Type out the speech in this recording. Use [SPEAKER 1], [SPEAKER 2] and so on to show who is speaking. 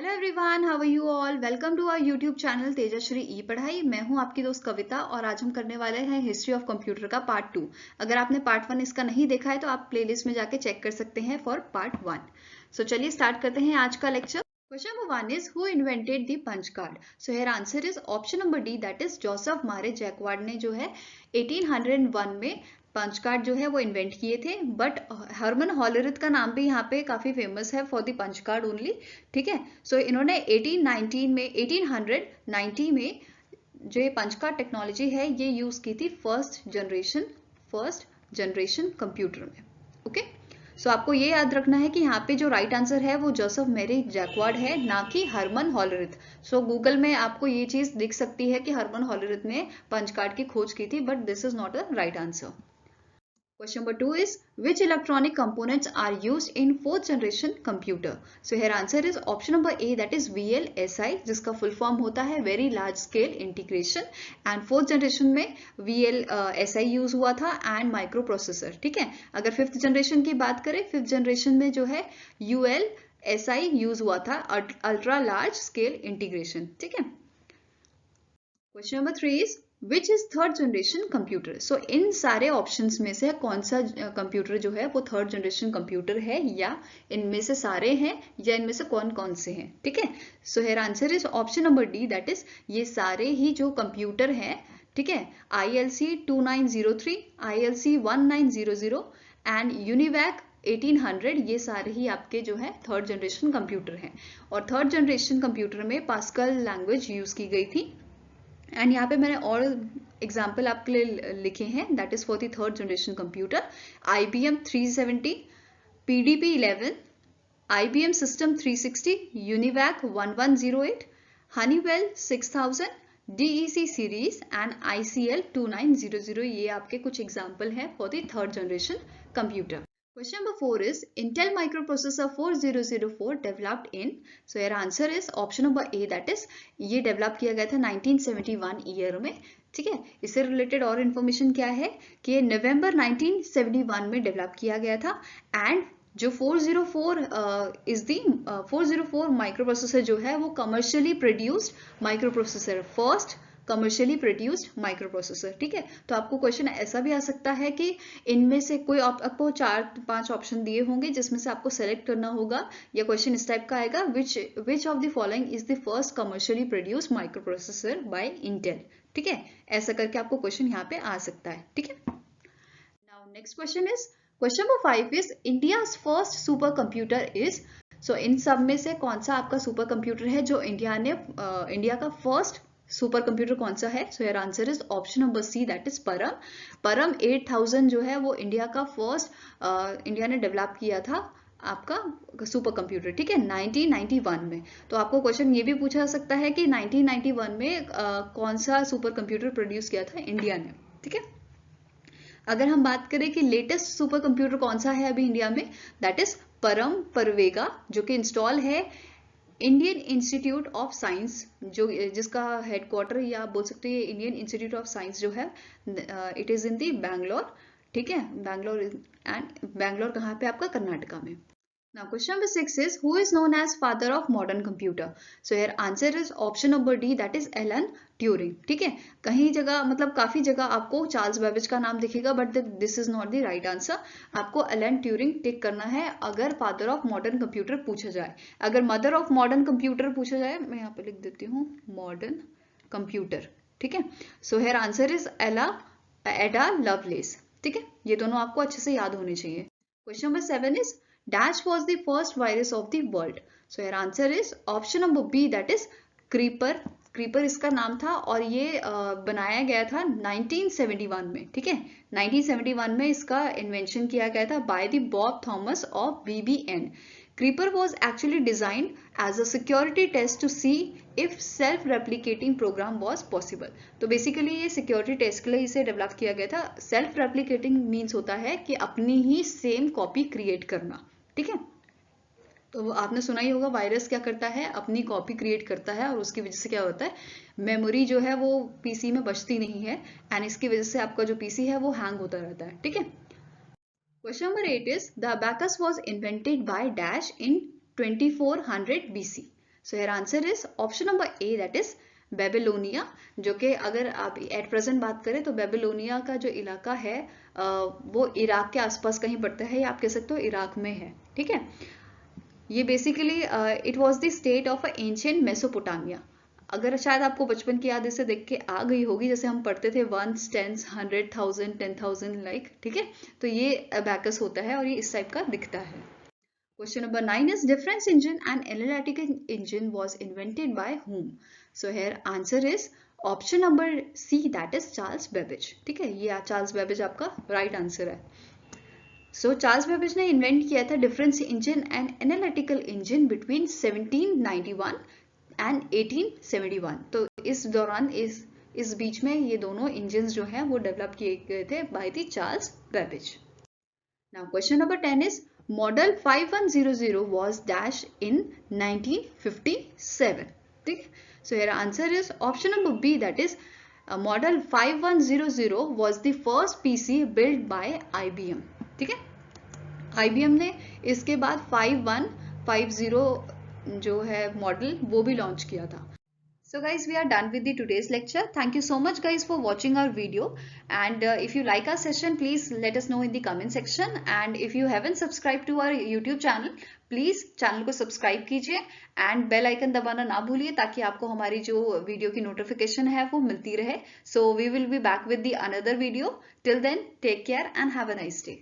[SPEAKER 1] Hello everyone, how are you all. Welcome to our YouTube channel Tejashree E पढ़ाई। मैं हूं आपकी दोस्त कविता और आज हम करने वाले हैं हिस्ट्री ऑफ कंप्यूटर का पार्ट 2। अगर आपने पार्ट 1 इसका नहीं देखा है तो आप प्लेलिस्ट में जाके चेक कर सकते हैं फॉर पार्ट 1। सो चलिए स्टार्ट करते हैं आज का lecture. Question number 1 is who invented the punch card? So here answer is option number D, that is Joseph मारे जैकवार्ड ने जो है 1801 में पंच कार्ड जो है वो इन्वेंट किए थे। बट हरमन हॉलरिथ का नाम भी यहाँ पे काफी फेमस है for the punch card only. ठीक है, सो इन्होंने 1890 में जो ये पंच कार्ड टेक्नोलॉजी है ये यूज की थी फर्स्ट जनरेशन कंप्यूटर में। ओके, सो आपको ये याद रखना है कि यहाँ पे जो राइट आंसर है वो जोसेफ मैरी जैकवार्ड है, ना कि हरमन हॉलरिथ। सो गूगल में आपको ये चीज दिख सकती है कि हरमन हॉलरिथ ने पंच कार्ड की खोज की थी, but this is not the right answer. Question number 2 is which electronic components are used in fourth generation computer? So here answer is option number A, that is VLSI, जिसका full form होता है Very Large Scale Integration, and fourth generation में VLSI use हुआ था and microprocessor। ठीक है, अगर fifth generation की बात करें, फिफ्थ जनरेशन में जो है ULSI यूज हुआ था, अल्ट्रा लार्ज स्केल इंटीग्रेशन। ठीक है। Question number 3 is which is third generation computer. So इन सारे ऑप्शंस में से कौन सा कंप्यूटर जो है वो थर्ड जनरेशन कंप्यूटर है, या इनमें से सारे हैं, या इनमें से कौन कौन से हैं। ठीक है, so here answer is option number D, that is ये सारे ही जो कंप्यूटर हैं। ठीक है, ILC 2903, ILC 1900 एंड यूनिवैक 1800, ये सारे ही आपके जो है थर्ड जनरेशन कंप्यूटर हैं। और थर्ड जनरेशन कंप्यूटर में पास्कल लैंग्वेज यूज की गई थी। एंड यहाँ पे मैंने और एग्जाम्पल आपके लिए लिखे हैं, that is for the third generation computer IBM 370, PDP 11, IBM system 360, UNIVAC 1108, Honeywell 6000, DEC series and ICL 2900। ये आपके कुछ एग्जाम्पल हैं for the third generation computer. Question number 4 is Intel microprocessor 4004 developed in, so your answer is option number A, that is ये develop किया गया था 1971 year में। ठीक है, इससे रिलेटेड और इन्फॉर्मेशन क्या है कि नवंबर 1971 में डेवलप किया गया था। एंड जो 404 इज दी 404 माइक्रोप्रोसेसर जो है वो commercially produced microprocessor, first commercially produced microprocessor. ठीक है, तो आपको क्वेश्चन ऐसा भी आ सकता है कि इनमें से कोई आपको 4-5 ऑप्शन दिए होंगे जिसमें से आपको सेलेक्ट करना होगा, या क्वेश्चन इस टाइप का आएगा which of the following is the first commercially produced microprocessor by Intel. ठीक है, ऐसा करके आपको क्वेश्चन यहाँ पे आ सकता है। ठीक है, now next question is question number 5 is India's first supercomputer is. So इन सब में से कौन सा आपका सुपर कंप्यूटर है जो इंडिया का फर्स्ट सुपर कंप्यूटर कौन सा है। So your answer is option number C, that is Param 8000 जो है वो इंडिया का फर्स्ट इंडिया ने डेवलप किया था आपका सुपर कंप्यूटर। ठीक है, 1991 में। तो आपको क्वेश्चन ये भी पूछा जा सकता है कि 1991 में कौन सा सुपर कंप्यूटर प्रोड्यूस किया था इंडिया ने। ठीक है, अगर हम बात करें कि लेटेस्ट सुपर कंप्यूटर कौन सा है अभी इंडिया में, दैट इज परवेगा, जो कि इंस्टॉल है इंडियन इंस्टीट्यूट ऑफ साइंस, जो जिसका हेडक्वार्टर या बोल सकते हैं इंडियन इंस्टीट्यूट ऑफ साइंस जो है इट इज इन दी बैंगलोर। ठीक है, बैंगलोर कहाँ पे आपका, कर्नाटका में। Now question number 6 is who is known as father of modern computer? So here answer is option number D, that is Alan Turing। ठीक है, कहीं जगह मतलब काफी जगह आपको चार्ल्स बेबेज का नाम दिखेगा, but this is not the right answer. आपको एलन ट्यूरिंग टिक करना है अगर फादर ऑफ मॉडर्न कंप्यूटर पूछा जाए। अगर मदर ऑफ मॉडर्न कंप्यूटर पूछा जाए, मैं यहाँ पे लिख देती हूँ मॉडर्न कंप्यूटर। ठीक है, सो हेयर आंसर इज एडा लवलेस। ठीक है, ये दोनों आपको अच्छे से याद होने चाहिए। Question number 7 is Dash was the first virus of the world. So your answer is option number B, that is Creeper। Creeper इसका नाम था और ये बनाया गया था 1971 में। ठीक है, 1971 में इसका इन्वेंशन किया गया था by the Bob Thomas of BBN। Creeper was actually designed as a security test to see if self-replicating program was possible। तो बेसिकली ये सिक्योरिटी टेस्ट के लिए इसे डेवलप किया गया था। सेल्फ रेप्लिकेटिंग मीन्स होता है कि अपनी ही सेम कॉपी क्रिएट करना। ठीक है, तो आपने सुना ही होगा वायरस क्या करता है, अपनी कॉपी क्रिएट करता है और उसकी वजह से क्या होता है, मेमोरी जो है वो पीसी में बचती नहीं है एंड इसकी वजह से आपका जो पीसी है वो हैंग होता रहता है। ठीक है, question number 8 is the abacus was invented by dash in 2400 BC। So here answer is option number A, that is Babylonia, जो कि अगर आप एट प्रेजेंट बात करें तो बेबीलोनिया का जो इलाका है वो इराक के आसपास कहीं पड़ता है, या आप कह सकते हो इराक में है, ठीक है। ये basically it was the state of ancient Mesopotamia. अगर शायद आपको बचपन की याद इसे देख के आ गई होगी, जैसे हम पढ़ते थे 1s 10s 100,000 10,000 लाइक, ठीक है। तो ये अबैकस होता है और ये इस टाइप का दिखता है। Question number 9 is difference engine and analytical engine was invented by whom? So here answer is option number C, that is Charles Babbage, ठीक है। ये चार्ल्स बेबेज आपका राइट आंसर है। सो चार्ल्स बेबेज ने इन्वेंट किया था difference engine and analytical engine between 1791 and 1871। तो इस दौरान इस बीच में ये दोनों इंजन जो हैं वो डेवलप किए गए थे by the Charles Babbage. Now question number 10 is model 5100 was dash in 1957, ठीक है। So here answer is option number B, that is model 5100 was the first PC built by IBM, ठीक है। IBM ने इसके बाद 5150 जो है मॉडल वो भी लॉन्च किया था। So guys, we are done with the today's lecture. Thank you so much guys for watching our video, and if you like our session, please let us know in the comment section, and if you haven't subscribed to our YouTube channel, please channel को subscribe कीजिए and bell icon दबाना ना भूलिए, ताकि आपको हमारी जो video की नोटिफिकेशन है वो मिलती रहे। So we will be back with the another video. Till then, take care and have a nice day.